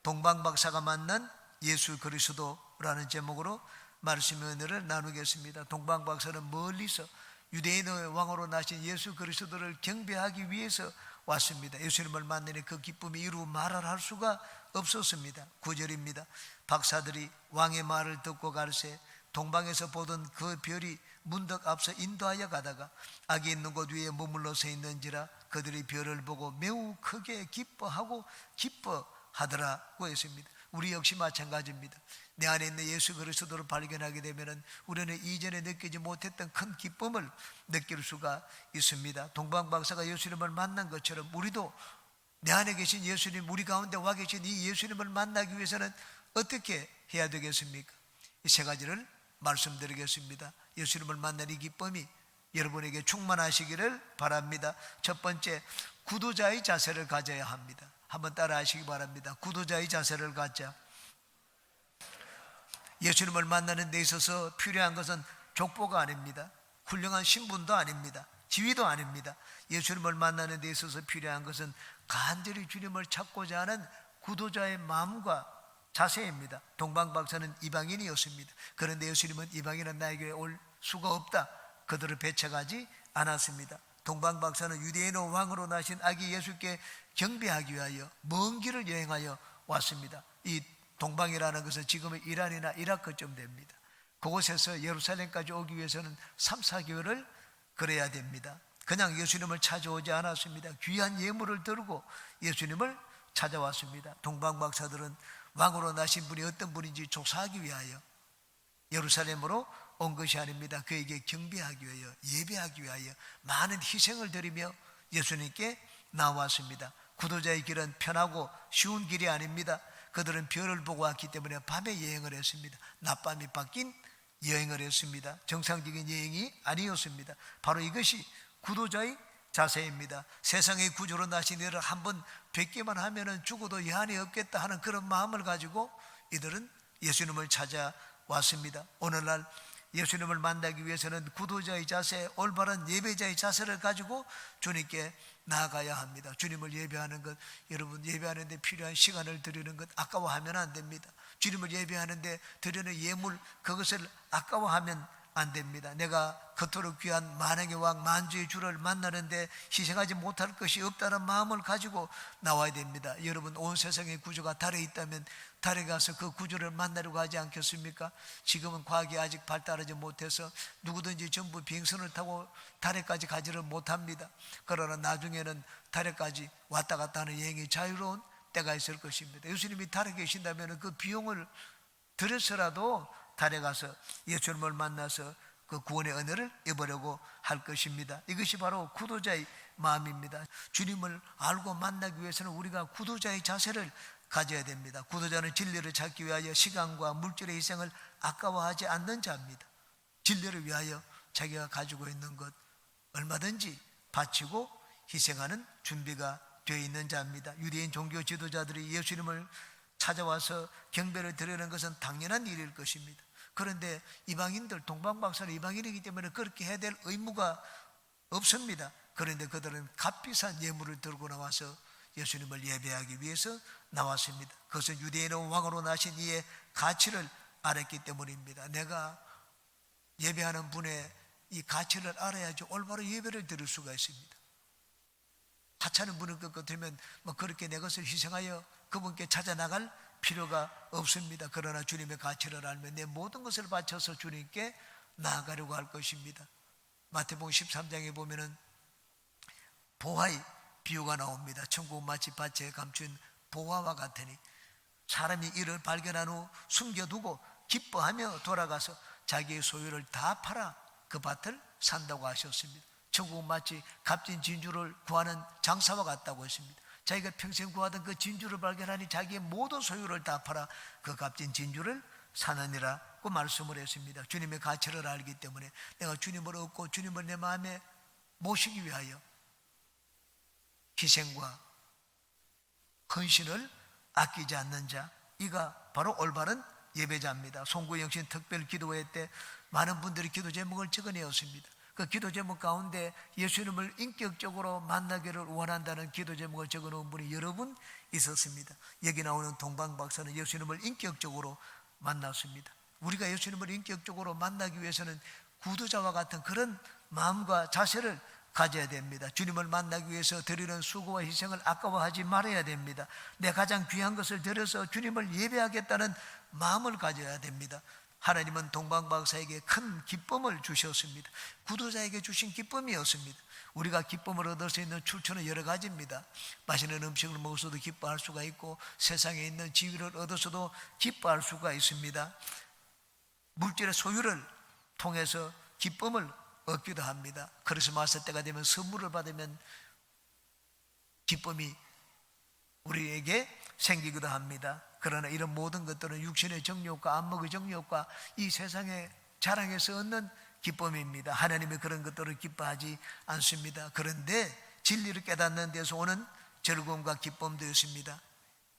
동방박사가 만난 예수 그리스도라는 제목으로 말씀의 은혜를 나누겠습니다. 동방박사는 멀리서 유대인의 왕으로 나신 예수 그리스도를 경배하기 위해서 왔습니다. 예수님을 만나니 그 기쁨이 이루 말을 할 수가 없었습니다. 9절입니다. 박사들이 왕의 말을 듣고 갈새 동방에서 보던 그 별이 문득 앞서 인도하여 가다가 악이 있는 곳 위에 머물러 서 있는지라 그들이 별을 보고 매우 크게 기뻐하고 기뻐하더라고 했습니다. 우리 역시 마찬가지입니다. 내 안에 있는 예수 그리스도를 발견하게 되면 우리는 이전에 느끼지 못했던 큰 기쁨을 느낄 수가 있습니다. 동방박사가 예수님을 만난 것처럼 우리도 내 안에 계신 예수님, 우리 가운데 와 계신 이 예수님을 만나기 위해서는 어떻게 해야 되겠습니까? 이 세 가지를 말씀드리겠습니다. 예수님을 만난 이 기쁨이 여러분에게 충만하시기를 바랍니다. 첫 번째, 구도자의 자세를 가져야 합니다. 한번 따라 하시기 바랍니다. 구도자의 자세를 갖자. 예수님을 만나는 데 있어서 필요한 것은 족보가 아닙니다. 훌륭한 신분도 아닙니다. 지위도 아닙니다. 예수님을 만나는 데 있어서 필요한 것은 간절히 주님을 찾고자 하는 구도자의 마음과 자세입니다. 동방박사는 이방인이었습니다. 그런데 예수님은 이방인은 나에게 올 수가 없다, 그들을 배척하지 않았습니다. 동방박사는 유대인의 왕으로 나신 아기 예수께 경배하기 위하여 먼 길을 여행하여 왔습니다. 이 동방이라는 것은 지금의 이란이나 이라크쯤 됩니다. 그곳에서 예루살렘까지 오기 위해서는 3, 4개월을 걸어야 됩니다. 그냥 예수님을 찾아오지 않았습니다. 귀한 예물을 들고 예수님을 찾아왔습니다. 동방박사들은 왕으로 나신 분이 어떤 분인지 조사하기 위하여 예루살렘으로 온 것이 아닙니다. 그에게 경배하기 위하여, 예배하기 위하여 많은 희생을 드리며 예수님께 나왔습니다. 구도자의 길은 편하고 쉬운 길이 아닙니다. 그들은 별을 보고 왔기 때문에 밤에 여행을 했습니다. 낮밤이 바뀐 여행을 했습니다. 정상적인 여행이 아니었습니다. 바로 이것이 구도자의 자세입니다. 세상의 구주로 나신 이를 한번 뵙기만 하면 죽어도 여한이 없겠다 하는 그런 마음을 가지고 이들은 예수님을 찾아왔습니다. 오늘날 예수님을 만나기 위해서는 구도자의 자세, 올바른 예배자의 자세를 가지고 주님께 나아가야 합니다. 주님을 예배하는 것, 여러분 예배하는 데 필요한 시간을 드리는 것 아까워하면 안 됩니다. 주님을 예배하는 데 드리는 예물, 그것을 아까워하면 안 됩니다. 내가 그토록 귀한 만왕의 왕 만주의 주를 만나는데 희생하지 못할 것이 없다는 마음을 가지고 나와야 됩니다. 여러분, 온 세상의 구주가 달에 있다면 달에 가서 그 구주를 만나려고 하지 않겠습니까? 지금은 과학이 아직 발달하지 못해서 누구든지 전부 비행선을 타고 달에까지 가지를 못합니다. 그러나 나중에는 달에까지 왔다 갔다 하는 여행이 자유로운 때가 있을 것입니다. 예수님이 달에 계신다면 그 비용을 들여서라도 달에 가서 예수님을 만나서 그 구원의 은혜를 입으려고 할 것입니다. 이것이 바로 구도자의 마음입니다. 주님을 알고 만나기 위해서는 우리가 구도자의 자세를 가져야 됩니다. 구도자는 진리를 찾기 위하여 시간과 물질의 희생을 아까워하지 않는 자입니다. 진리를 위하여 자기가 가지고 있는 것 얼마든지 바치고 희생하는 준비가 되어 있는 자입니다. 유대인 종교 지도자들이 예수님을 찾아와서 경배를 드리는 것은 당연한 일일 것입니다. 그런데 이방인들, 동방박사는 이방인이기 때문에 그렇게 해야 될 의무가 없습니다. 그런데 그들은 값비싼 예물을 들고 나와서 예수님을 예배하기 위해서 나왔습니다. 그것은 유대인의 왕으로 나신 이의 가치를 알았기 때문입니다. 내가 예배하는 분의 이 가치를 알아야지 올바로 예배를 드릴 수가 있습니다. 하찮은 분을 것 같으면 그렇게 내 것을 희생하여 그분께 찾아 나갈 필요가 없습니다. 그러나 주님의 가치를 알면 내 모든 것을 바쳐서 주님께 나아가려고 할 것입니다. 마태복음 13장에 보면은 보화의 비유가 나옵니다. 천국 마치 밭에 감춘 보화와 같으니 사람이 이를 발견한 후 숨겨두고 기뻐하며 돌아가서 자기의 소유를 다 팔아 그 밭을 산다고 하셨습니다. 천국은 마치 값진 진주를 구하는 장사와 같다고 했습니다. 자기가 평생 구하던 그 진주를 발견하니 자기의 모든 소유를 다 팔아 그 값진 진주를 사느니라고 말씀을 했습니다. 주님의 가치를 알기 때문에 내가 주님을 얻고 주님을 내 마음에 모시기 위하여 희생과 헌신을 아끼지 않는 자, 이가 바로 올바른 예배자입니다. 송구영신 특별 기도회 때 많은 분들이 기도 제목을 적어내었습니다. 그 기도 제목 가운데 예수님을 인격적으로 만나기를 원한다는 기도 제목을 적어놓은 분이 여러 분 있었습니다. 여기 나오는 동방 박사는 예수님을 인격적으로 만났습니다. 우리가 예수님을 인격적으로 만나기 위해서는 구두자와 같은 그런 마음과 자세를 가져야 됩니다. 주님을 만나기 위해서 드리는 수고와 희생을 아까워하지 말아야 됩니다. 내 가장 귀한 것을 드려서 주님을 예배하겠다는 마음을 가져야 됩니다. 하나님은 동방박사에게 큰 기쁨을 주셨습니다. 구도자에게 주신 기쁨이었습니다. 우리가 기쁨을 얻을 수 있는 출처는 여러 가지입니다. 맛있는 음식을 먹어서도 기뻐할 수가 있고, 세상에 있는 지위를 얻어서도 기뻐할 수가 있습니다. 물질의 소유를 통해서 기쁨을 얻기도 합니다. 크리스마스 때가 되면 선물을 받으면 기쁨이 우리에게 생기기도 합니다. 그러나 이런 모든 것들은 육신의 정욕과 안목의 정욕과 이 세상의 자랑에서 얻는 기쁨입니다. 하나님이 그런 것들을 기뻐하지 않습니다. 그런데 진리를 깨닫는 데서 오는 즐거움과 기쁨도 있습니다.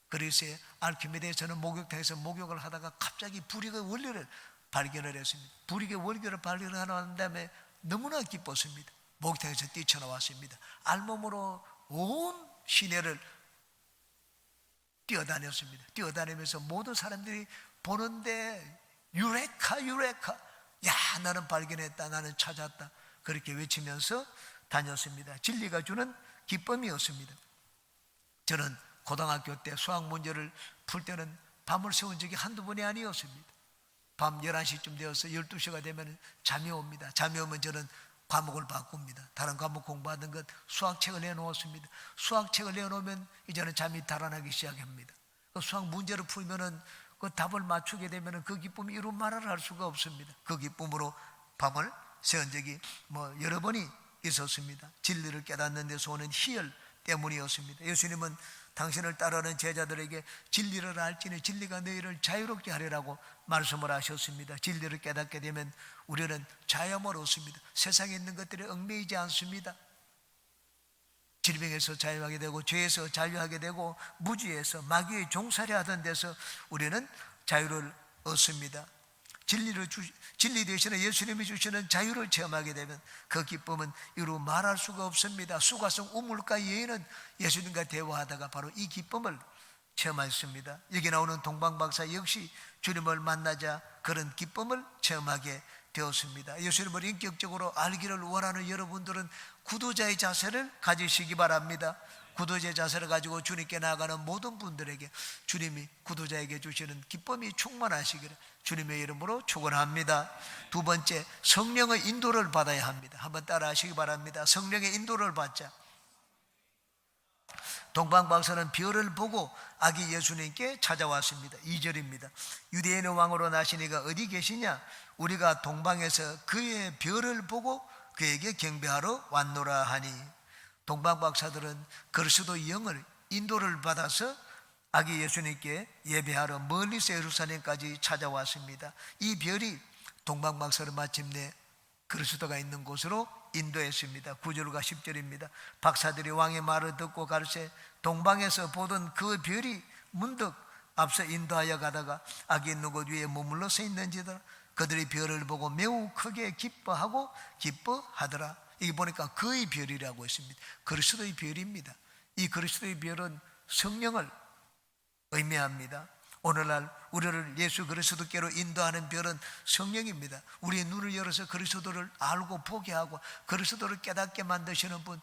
그래서 알키메데에서는 목욕탕에서 목욕을 하다가 갑자기 불익의 원리를 발견을 했습니다. 불익의 원리를 발견한 다음에 너무나 기뻤습니다. 목욕탕에서 뛰쳐나왔습니다. 알몸으로 온 시내를 뛰어다녔습니다. 뛰어다니면서 모든 사람들이 보는데 유레카 유레카, 야 나는 발견했다, 나는 찾았다, 그렇게 외치면서 다녔습니다. 진리가 주는 기쁨이었습니다. 저는 고등학교 때 수학 문제를 풀 때는 밤을 새운 적이 한두 번이 아니었습니다. 밤 11시쯤 되어서 12시가 되면 잠이 옵니다. 잠이 오면 저는 과목을 바꿉니다. 다른 과목 공부하던 것 수학책을 내놓았습니다. 수학책을 내놓으면 이제는 잠이 달아나기 시작합니다. 그 수학 문제를 풀면은 그 답을 맞추게 되면은 그 기쁨이 이루 말을 할 수가 없습니다. 그 기쁨으로 밤을 새운 적이 여러 번이 있었습니다. 진리를 깨닫는 데서 오는 희열 때문이었습니다. 예수님은 당신을 따르는 제자들에게 진리를 알지니 진리가 너희를 자유롭게 하리라고 말씀을 하셨습니다. 진리를 깨닫게 되면 우리는 자유함을 얻습니다. 세상에 있는 것들이 얽매이지 않습니다. 질병에서 자유하게 되고, 죄에서 자유하게 되고, 무지에서 마귀의 종살이 하던 데서 우리는 자유를 얻습니다. 진리 대신에 예수님이 주시는 자유를 체험하게 되면 그 기쁨은 이루 말할 수가 없습니다. 수가성 우물가 여인은 예수님과 대화하다가 바로 이 기쁨을 체험했습니다. 여기 나오는 동방박사 역시 주님을 만나자 그런 기쁨을 체험하게 되었습니다. 예수님을 인격적으로 알기를 원하는 여러분들은 구도자의 자세를 가지시기 바랍니다. 구도자의 자세를 가지고 주님께 나아가는 모든 분들에게 주님이 구도자에게 주시는 기쁨이 충만하시기를 주님의 이름으로 축원합니다. 두 번째, 성령의 인도를 받아야 합니다. 한번 따라 하시기 바랍니다. 성령의 인도를 받자. 동방박사는 별을 보고 아기 예수님께 찾아왔습니다. 2절입니다. 유대인의 왕으로 나신 이가 어디 계시냐? 우리가 동방에서 그의 별을 보고 그에게 경배하러 왔노라 하니. 동방박사들은 그리스도의 영을 인도를 받아서 아기 예수님께 예배하러 멀리서 예루살렘까지 찾아왔습니다. 이 별이 동방박사를 마침내 그리스도가 있는 곳으로 인도했습니다. 9절과 10절입니다. 박사들이 왕의 말을 듣고 가르쳐 동방에서 보던 그 별이 문득 앞서 인도하여 가다가 아기 있는 곳 위에 머물러 서 있는지더라. 그들이 별을 보고 매우 크게 기뻐하고 기뻐하더라. 이게 보니까 그의 별이라고 했습니다. 그리스도의 별입니다. 이 그리스도의 별은 성령을 의미합니다. 오늘날 우리를 예수 그리스도께로 인도하는 별은 성령입니다. 우리의 눈을 열어서 그리스도를 알고 보게 하고 그리스도를 깨닫게 만드시는 분,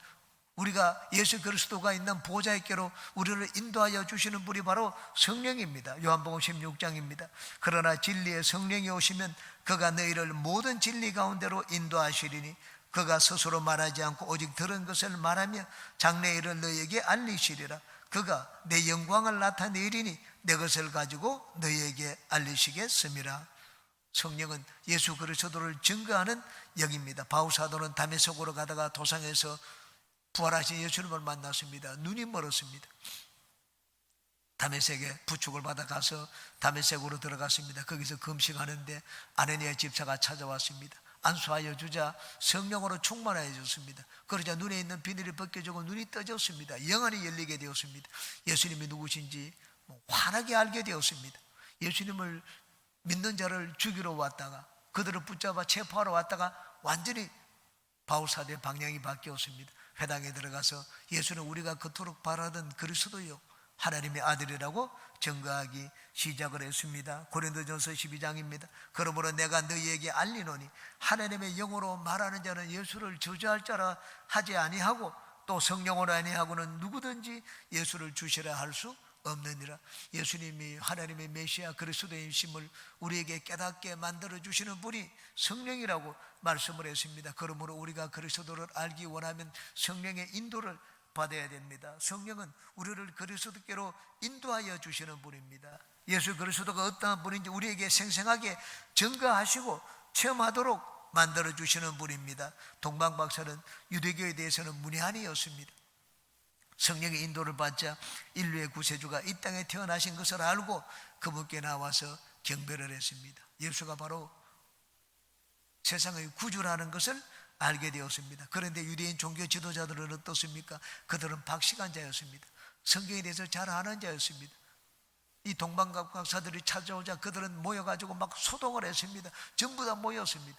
우리가 예수 그리스도가 있는 보좌의께로 우리를 인도하여 주시는 분이 바로 성령입니다. 요한복음 16장입니다. 그러나 진리의 성령이 오시면 그가 너희를 모든 진리 가운데로 인도하시리니 그가 스스로 말하지 않고 오직 들은 것을 말하며 장래 일을 너희에게 알리시리라. 그가 내 영광을 나타내리니 내 것을 가지고 너희에게 알리시겠습니다. 성령은 예수 그리스도를 증거하는 영입니다. 바울사도는 다메섹으로 가다가 도상에서 부활하신 예수님을 만났습니다. 눈이 멀었습니다. 다메섹에 부축을 받아 가서 다메섹으로 들어갔습니다. 거기서 금식하는데 아나니아 집사가 찾아왔습니다. 안수하여 주자 성령으로 충만하여 줬습니다. 그러자 눈에 있는 비늘이 벗겨지고 눈이 떠졌습니다. 영안이 열리게 되었습니다. 예수님이 누구신지 환하게 알게 되었습니다. 예수님을 믿는 자를 죽이러 왔다가 그들을 붙잡아 체포하러 왔다가 완전히 바울사도의 방향이 바뀌었습니다. 회당에 들어가서 예수는 우리가 그토록 바라던 그리스도요 하나님의 아들이라고 증거하기 시작을 했습니다. 고린도전서 12장입니다. 그러므로 내가 너희에게 알리노니 하나님의 영으로 말하는 자는 예수를 저주할 자라 하지 아니하고 또 성령으로 아니하고는 누구든지 예수를 주시라 할 수 없느니라. 예수님이 하나님의 메시아 그리스도이심을 우리에게 깨닫게 만들어주시는 분이 성령이라고 말씀을 했습니다. 그러므로 우리가 그리스도를 알기 원하면 성령의 인도를 받아야 됩니다. 성령은 우리를 그리스도께로 인도하여 주시는 분입니다. 예수 그리스도가 어떠한 분인지 우리에게 생생하게 증거하시고 체험하도록 만들어주시는 분입니다. 동방 박사는 유대교에 대해서는 문외한이었습니다. 성령의 인도를 받자 인류의 구세주가 이 땅에 태어나신 것을 알고 그분께 나와서 경배를 했습니다. 예수가 바로 세상의 구주라는 것을 알게 되었습니다. 그런데 유대인 종교 지도자들은 어떻습니까? 그들은 박시간자였습니다. 성경에 대해서 잘 아는 자였습니다. 이 동방각 박사들이 찾아오자 그들은 모여가지고 막 소동을 했습니다. 전부 다 모였습니다.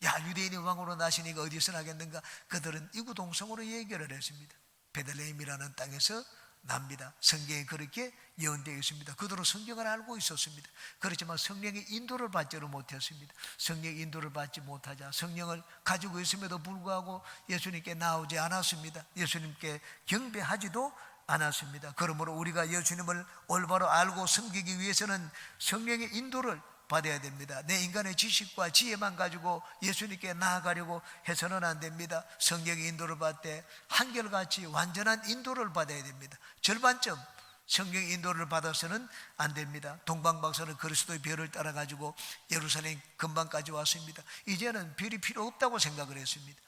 야, 유대인이 왕으로 나시니까 어디서 나겠는가? 그들은 이구동성으로 얘기를 했습니다. 베들레헴이라는 땅에서 납니다. 성경에 그렇게 예언되어 있습니다. 그들은 성경을 알고 있었습니다. 그렇지만 성령의 인도를 받지를 못했습니다. 성령의 인도를 받지 못하자 성령을 가지고 있음에도 불구하고 예수님께 나오지 않았습니다. 예수님께 경배하지도 않았습니다. 그러므로 우리가 예수님을 올바로 알고 섬기기 위해서는 성령의 인도를 받아야 됩니다. 내 인간의 지식과 지혜만 가지고 예수님께 나아가려고 해서는 안 됩니다. 성령의 인도를 받을 때 한결같이 완전한 인도를 받아야 됩니다. 절반쯤 성령의 인도를 받아서는 안 됩니다. 동방박사는 그리스도의 별을 따라 가지고 예루살렘 근방까지 왔습니다. 이제는 별이 필요 없다고 생각을 했습니다.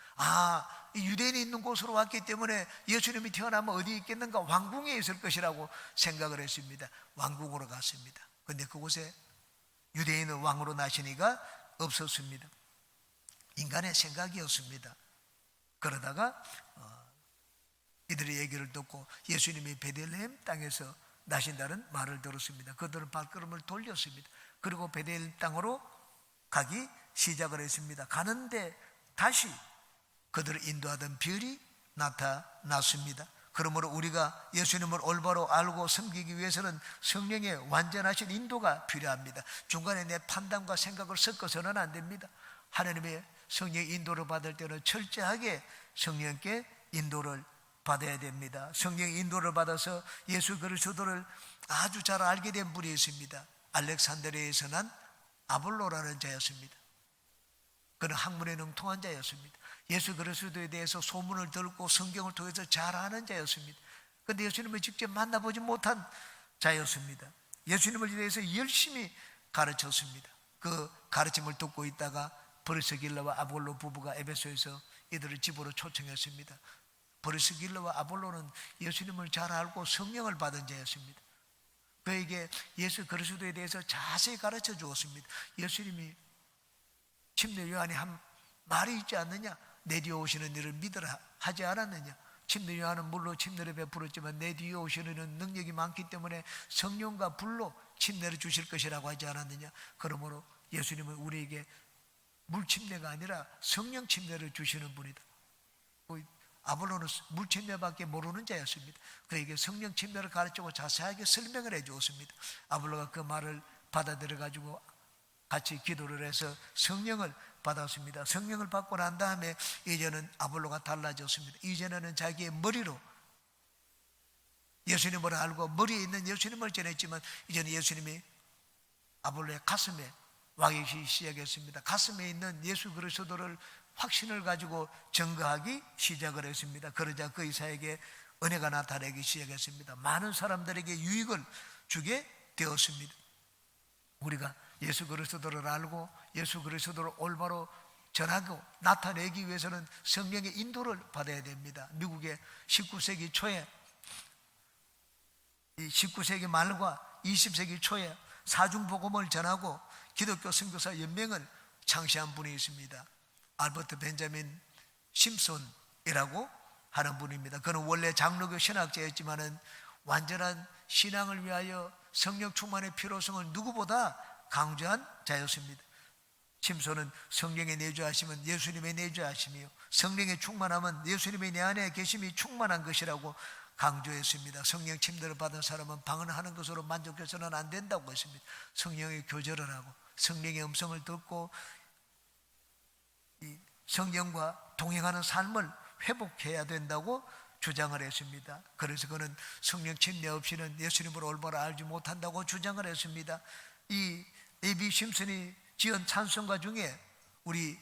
이 유대인이 있는 곳으로 왔기 때문에 예수님이 태어나면 어디 있겠는가? 왕궁에 있을 것이라고 생각을 했습니다. 왕궁으로 갔습니다. 그런데 그곳에 유대인은 왕으로 나시니가 없었습니다. 인간의 생각이었습니다. 그러다가 이들의 얘기를 듣고 예수님이 베들레헴 땅에서 나신다는 말을 들었습니다. 그들은 발걸음을 돌렸습니다. 그리고 베들레헴 땅으로 가기 시작을 했습니다. 가는데 다시 그들을 인도하던 별이 나타났습니다. 그러므로 우리가 예수님을 올바로 알고 섬기기 위해서는 성령의 완전하신 인도가 필요합니다. 중간에 내 판단과 생각을 섞어서는 안 됩니다. 하나님의 성령의 인도를 받을 때는 철저하게 성령께 인도를 받아야 됩니다. 성령의 인도를 받아서 예수 그리스도를 아주 잘 알게 된 분이 있습니다. 알렉산드리아에서 난 아볼로라는 자였습니다. 그는 학문에 능통한 자였습니다. 예수 그리스도에 대해서 소문을 듣고 성경을 통해서 잘 아는 자였습니다. 그런데 예수님을 직접 만나보지 못한 자였습니다. 예수님을 대해서 열심히 가르쳤습니다. 그 가르침을 듣고 있다가 브리스길라와 아볼로 부부가 에베소에서 이들을 집으로 초청했습니다. 브리스길라와 아볼로는 예수님을 잘 알고 성령을 받은 자였습니다. 그에게 예수 그리스도에 대해서 자세히 가르쳐 주었습니다. 예수님이 침례 요한이 한 말이 있지 않느냐? 내 뒤에 오시는 이를 믿으라 하지 않았느냐? 침례 요한은 물로 침례를 베풀었지만 내 뒤에 오시는 이는 능력이 많기 때문에 성령과 불로 침례를 주실 것이라고 하지 않았느냐? 그러므로 예수님은 우리에게 물 침례가 아니라 성령 침례를 주시는 분이다. 아볼로는 물 침례밖에 모르는 자였습니다. 그에게 성령 침례를 가르치고 자세하게 설명을 해 주었습니다. 아볼로가 그 말을 받아들여 가지고 같이 기도를 해서 성령을 받았습니다. 성령을 받고 난 다음에 이제는 아볼로가 달라졌습니다. 이제는 자기의 머리로 예수님을 알고 머리에 있는 예수님을 전했지만 이제는 예수님이 아볼로의 가슴에 와 계시기 시작했습니다. 가슴에 있는 예수 그리스도를 확신을 가지고 증거하기 시작을 했습니다. 그러자 그 이사에게 은혜가 나타나기 시작했습니다. 많은 사람들에게 유익을 주게 되었습니다. 우리가 예수 그리스도를 알고 예수 그리스도를 올바로 전하고 나타내기 위해서는 성령의 인도를 받아야 됩니다. 미국의 19세기 초에 이 19세기 말과 20세기 초에 사중복음을 전하고 기독교 선교사 연맹을 창시한 분이 있습니다. 알버트 벤자민 심슨이라고 하는 분입니다. 그는 원래 장로교 신학자였지만은 완전한 신앙을 위하여 성령 충만의 필요성을 누구보다 강조한 자였습니다. 침소는 성령의 내주하심은 예수님의 내주하심이요 성령의 충만함은 예수님의 내 안에 계심이 충만한 것이라고 강조했습니다. 성령 침대를 받은 사람은 방언하는 것으로 만족해서는 안 된다고 했습니다. 성령의 교제를 하고 성령의 음성을 듣고 이 성령과 동행하는 삶을 회복해야 된다고 주장을 했습니다. 그래서 그는 성령 침례 없이는 예수님을 올바로 알지 못한다고 주장을 했습니다. 이 A.B. 심슨이 지은 찬송가 중에 우리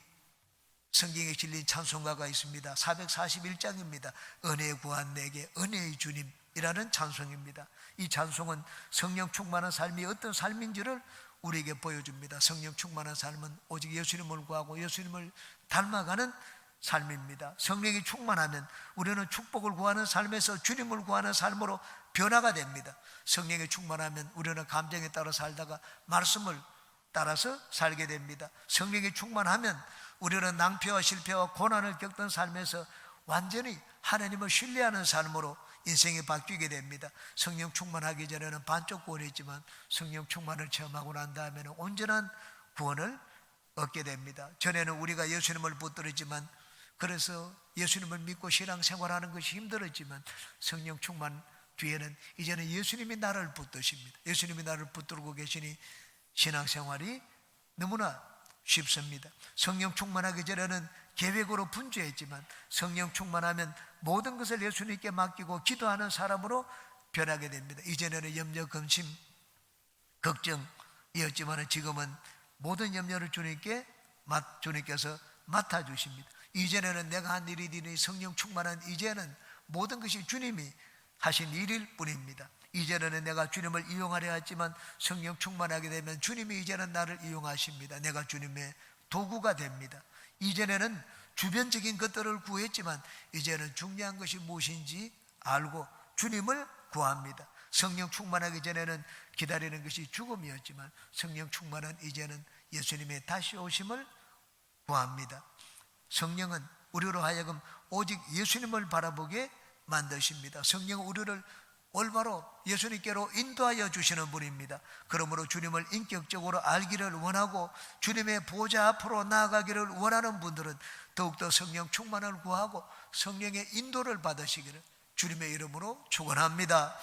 성경에 실린 찬송가가 있습니다. 441장입니다. 은혜 구한 내게 은혜의 주님이라는 찬송입니다. 이 찬송은 성령 충만한 삶이 어떤 삶인지를 우리에게 보여줍니다. 성령 충만한 삶은 오직 예수님을 구하고 예수님을 닮아가는 삶입니다. 성령이 충만하면 우리는 축복을 구하는 삶에서 주님을 구하는 삶으로 변화가 됩니다. 성령이 충만하면 우리는 감정에 따라 살다가 말씀을 따라서 살게 됩니다. 성령이 충만하면 우리는 낭패와 실패와 고난을 겪던 삶에서 완전히 하나님을 신뢰하는 삶으로 인생이 바뀌게 됩니다. 성령 충만하기 전에는 반쪽 구원이지만 성령 충만을 체험하고 난 다음에는 온전한 구원을 얻게 됩니다. 전에는 우리가 예수님을 붙들었지만 그래서 예수님을 믿고 신앙생활하는 것이 힘들었지만 성령 충만 뒤에는 이제는 예수님이 나를 붙드십니다. 예수님이 나를 붙들고 계시니 신앙생활이 너무나 쉽습니다. 성령 충만하기 전에는 계획으로 분주했지만 성령 충만하면 모든 것을 예수님께 맡기고 기도하는 사람으로 변하게 됩니다. 이전에는 염려, 근심, 걱정이었지만 지금은 모든 염려를 주님께서 맡아주십니다. 이전에는 내가 한 일이니 성령 충만한 이제는 모든 것이 주님이 하신 일일 뿐입니다. 이전에는 내가 주님을 이용하려 했지만 성령 충만하게 되면 주님이 이제는 나를 이용하십니다. 내가 주님의 도구가 됩니다. 이전에는 주변적인 것들을 구했지만 이제는 중요한 것이 무엇인지 알고 주님을 구합니다. 성령 충만하기 전에는 기다리는 것이 죽음이었지만 성령 충만한 이제는 예수님의 다시 오심을 구합니다. 성령은 우리로 하여금 오직 예수님을 바라보게 만드십니다. 성령은 우리를 올바로 예수님께로 인도하여 주시는 분입니다. 그러므로 주님을 인격적으로 알기를 원하고 주님의 보좌 앞으로 나아가기를 원하는 분들은 더욱더 성령 충만을 구하고 성령의 인도를 받으시기를 주님의 이름으로 축원합니다.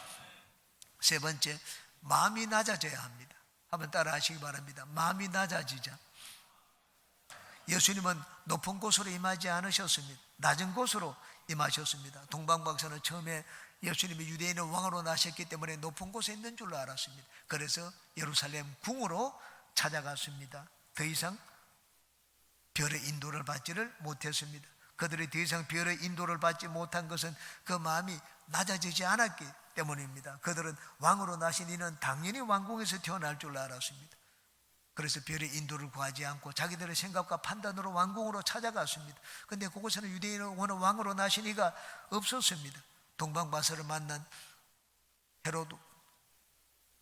세 번째, 마음이 낮아져야 합니다. 한번 따라 하시기 바랍니다. 마음이 낮아지자. 예수님은 높은 곳으로 임하지 않으셨습니다. 낮은 곳으로 임하셨습니다. 동방박사는 처음에 예수님이 유대인의 왕으로 나셨기 때문에 높은 곳에 있는 줄로 알았습니다. 그래서 예루살렘 궁으로 찾아갔습니다. 더 이상 별의 인도를 받지를 못했습니다. 그들이 더 이상 별의 인도를 받지 못한 것은 그 마음이 낮아지지 않았기 때문입니다. 그들은 왕으로 나신 이는 당연히 왕궁에서 태어날 줄 알았습니다. 그래서 별의 인도를 구하지 않고 자기들의 생각과 판단으로 왕궁으로 찾아갔습니다. 그런데 그곳에는 유대인의 왕으로 나신 이가 없었습니다. 동방바사를 만난 헤로드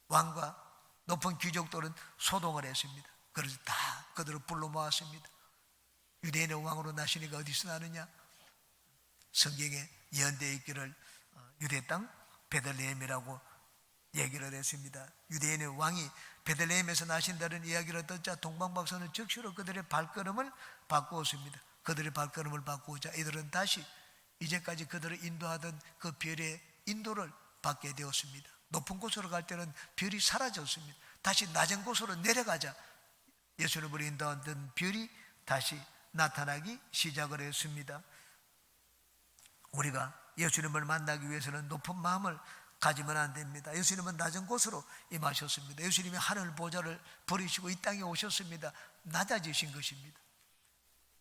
왕과 높은 귀족들은 소동을 했습니다. 그래서 다 그들을 불러 모았습니다. 유대인의 왕으로 나신 이가 어디서 나느냐? 성경에 예언되어 있기를 유대 땅 베들레헴이라고 얘기를 했습니다. 유대인의 왕이 베들레헴에서 나신다는 이야기를 듣자 동방박사는 즉시로 그들의 발걸음을 바꾸었습니다. 그들의 발걸음을 바꾸자 이들은 다시 이제까지 그들을 인도하던 그 별의 인도를 받게 되었습니다. 높은 곳으로 갈 때는 별이 사라졌습니다. 다시 낮은 곳으로 내려가자 예수님을 인도하던 별이 다시 나타나기 시작을 했습니다. 우리가 예수님을 만나기 위해서는 높은 마음을 가지면 안 됩니다. 예수님은 낮은 곳으로 임하셨습니다. 예수님이 하늘 보좌를 버리시고 이 땅에 오셨습니다. 낮아지신 것입니다.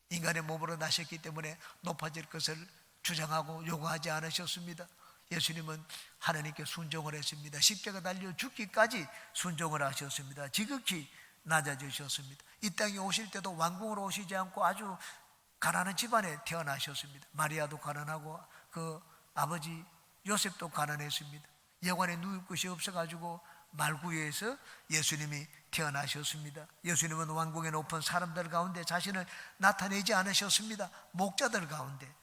인간의 몸으로 나셨기 때문에 높아질 것을 주장하고 요구하지 않으셨습니다. 예수님은 하나님께 순종을 했습니다. 십자가 달려 죽기까지 순종을 하셨습니다. 지극히 낮아지셨습니다. 이 땅에 오실 때도 왕궁으로 오시지 않고 아주 가난한 집안에 태어나셨습니다. 마리아도 가난하고 그 아버지 요셉도 가난했습니다. 여관에 누울 곳이 없어가지고 말구유에서 예수님이 태어나셨습니다. 예수님은 왕궁의 높은 사람들 가운데 자신을 나타내지 않으셨습니다. 목자들 가운데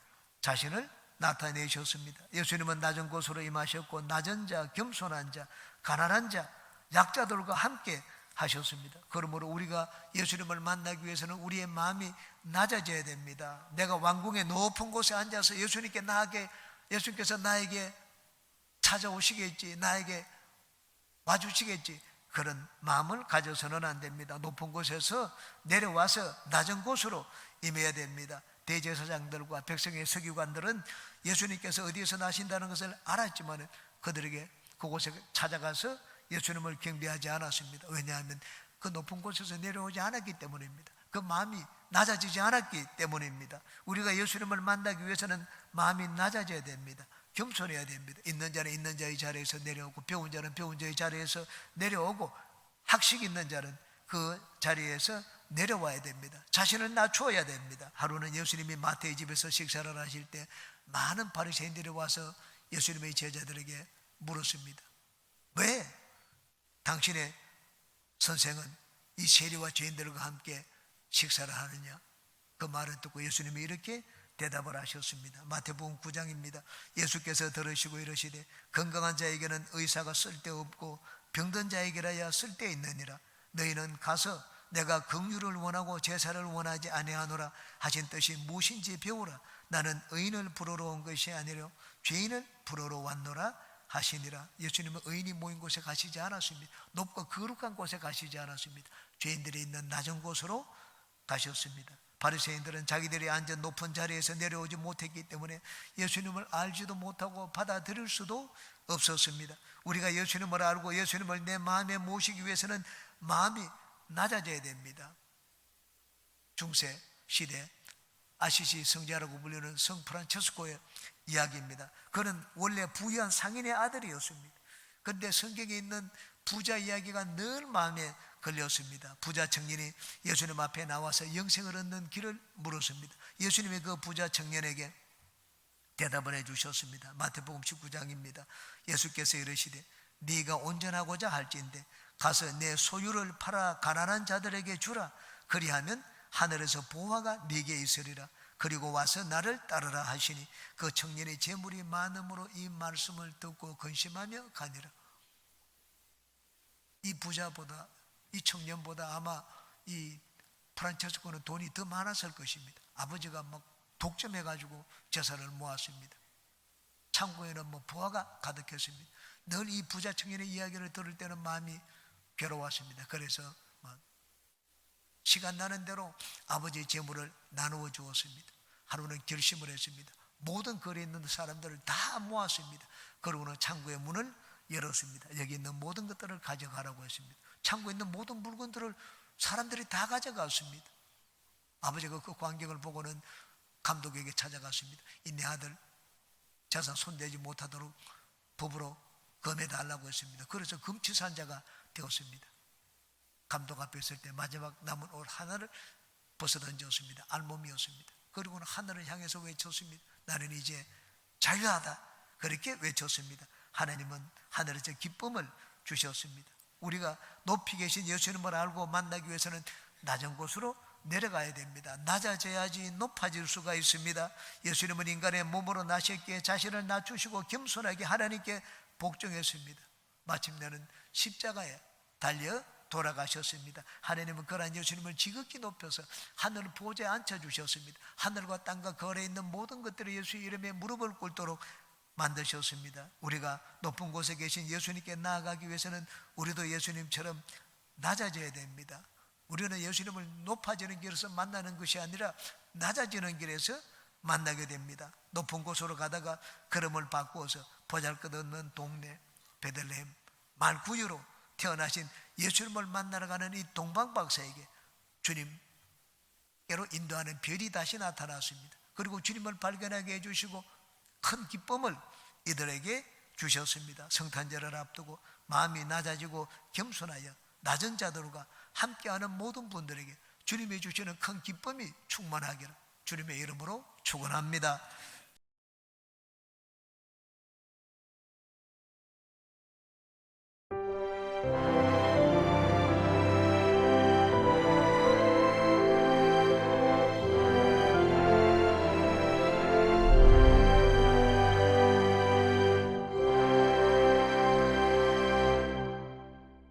자신을 나타내셨습니다. 예수님은 낮은 곳으로 임하셨고 낮은 자, 겸손한 자, 가난한 자, 약자들과 함께 하셨습니다. 그러므로 우리가 예수님을 만나기 위해서는 우리의 마음이 낮아져야 됩니다. 내가 왕궁의 높은 곳에 앉아서 예수님께 나아게, 예수님께서 나에게 찾아오시겠지, 나에게 와주시겠지, 그런 마음을 가져서는 안 됩니다. 높은 곳에서 내려와서 낮은 곳으로 임해야 됩니다. 대제사장들과 백성의 서기관들은 예수님께서 어디에서 나신다는 것을 알았지만 그들에게 그곳에 찾아가서 예수님을 경배하지 않았습니다. 왜냐하면 그 높은 곳에서 내려오지 않았기 때문입니다. 그 마음이 낮아지지 않았기 때문입니다. 우리가 예수님을 만나기 위해서는 마음이 낮아져야 됩니다. 겸손해야 됩니다. 있는 자는 있는 자의 자리에서 내려오고, 배운 자는 배운 자의 자리에서 내려오고, 학식 있는 자는 그 자리에서 내려와야 됩니다. 자신을 낮추어야 됩니다. 하루는 예수님이 마태의 집에서 식사를 하실 때 많은 바리새인들이 와서 예수님의 제자들에게 물었습니다. 왜 당신의 선생은 이 세리와 죄인들과 함께 식사를 하느냐? 그 말을 듣고 예수님이 이렇게 대답을 하셨습니다. 마태복음 9장입니다. 예수께서 들으시고 이르시되 건강한 자에게는 의사가 쓸데없고 병든 자에게라야 쓸데있느니라. 너희는 가서 내가 긍휼을 원하고 제사를 원하지 아니하노라 하신 뜻이 무엇인지 배우라. 나는 의인을 부르러 온 것이 아니라 죄인을 부르러 왔노라 하시니라. 예수님은 의인이 모인 곳에 가시지 않았습니다. 높고 거룩한 곳에 가시지 않았습니다. 죄인들이 있는 낮은 곳으로 가셨습니다. 바리새인들은 자기들이 앉은 높은 자리에서 내려오지 못했기 때문에 예수님을 알지도 못하고 받아들일 수도 없었습니다. 우리가 예수님을 알고 예수님을 내 마음에 모시기 위해서는 마음이 낮아져야 됩니다. 중세 시대 아시시 성자라고 불리는 성 프란체스코의 이야기입니다. 그는 원래 부유한 상인의 아들이었습니다. 그런데 성경에 있는 부자 이야기가 늘 마음에 걸렸습니다. 부자 청년이 예수님 앞에 나와서 영생을 얻는 길을 물었습니다. 예수님이 그 부자 청년에게 대답을 해주셨습니다. 마태복음 19장입니다. 예수께서 이르시되 네가 온전하고자 할진대 가서 내 소유를 팔아 가난한 자들에게 주라. 그리하면 하늘에서 보화가 네게 있으리라. 그리고 와서 나를 따르라 하시니 그 청년의 재물이 많음으로 이 말씀을 듣고 근심하며 가니라. 이 부자보다, 이 청년보다 아마 이 프란체스코는 돈이 더 많았을 것입니다. 아버지가 막 독점해가지고 재산을 모았습니다. 창고에는 부화가 가득했습니다. 늘 이 부자 청년의 이야기를 들을 때는 마음이 괴로웠습니다. 그래서 시간 나는 대로 아버지의 재물을 나누어 주었습니다. 하루는 결심을 했습니다. 모든 거리에 있는 사람들을 다 모았습니다. 그러고는 창고의 문을 열었습니다. 여기 있는 모든 것들을 가져가라고 했습니다. 창고에 있는 모든 물건들을 사람들이 다 가져갔습니다. 아버지가 그 광경을 보고는 감독에게 찾아갔습니다. 이 내 아들 재산 손대지 못하도록 법으로 검해달라고 했습니다. 그래서 금치산자가 되었습니다. 감독 앞에 있을 때 마지막 남은 옷 하나를 벗어던졌습니다. 알몸이었습니다. 그리고는 하늘을 향해서 외쳤습니다. 나는 이제 자유하다. 그렇게 외쳤습니다. 하나님은 하늘에서 기쁨을 주셨습니다. 우리가 높이 계신 예수님을 알고 만나기 위해서는 낮은 곳으로 내려가야 됩니다. 낮아져야지 높아질 수가 있습니다. 예수님은 인간의 몸으로 나셨기에 자신을 낮추시고 겸손하게 하나님께 복종했습니다. 마침내는 십자가에 달려 돌아가셨습니다. 하나님은 그러한 예수님을 지극히 높여서 하늘 보좌에 앉혀주셨습니다. 하늘과 땅과 그 아래에 있는 모든 것들을 예수 이름에 무릎을 꿇도록 만드셨습니다. 우리가 높은 곳에 계신 예수님께 나아가기 위해서는 우리도 예수님처럼 낮아져야 됩니다. 우리는 예수님을 높아지는 길에서 만나는 것이 아니라 낮아지는 길에서 만나게 됩니다. 높은 곳으로 가다가 걸음을 바꾸어서 보잘것없는 동네 베들레헴 말구유로 태어나신 예수님을 만나러 가는 이 동방박사에게 주님께로 인도하는 별이 다시 나타났습니다. 그리고 주님을 발견하게 해주시고 큰 기쁨을 이들에게 주셨습니다. 성탄절을 앞두고 마음이 낮아지고 겸손하여 낮은 자들과 함께하는 모든 분들에게 주님이 주시는 큰 기쁨이 충만하기를 주님의 이름으로 축원합니다.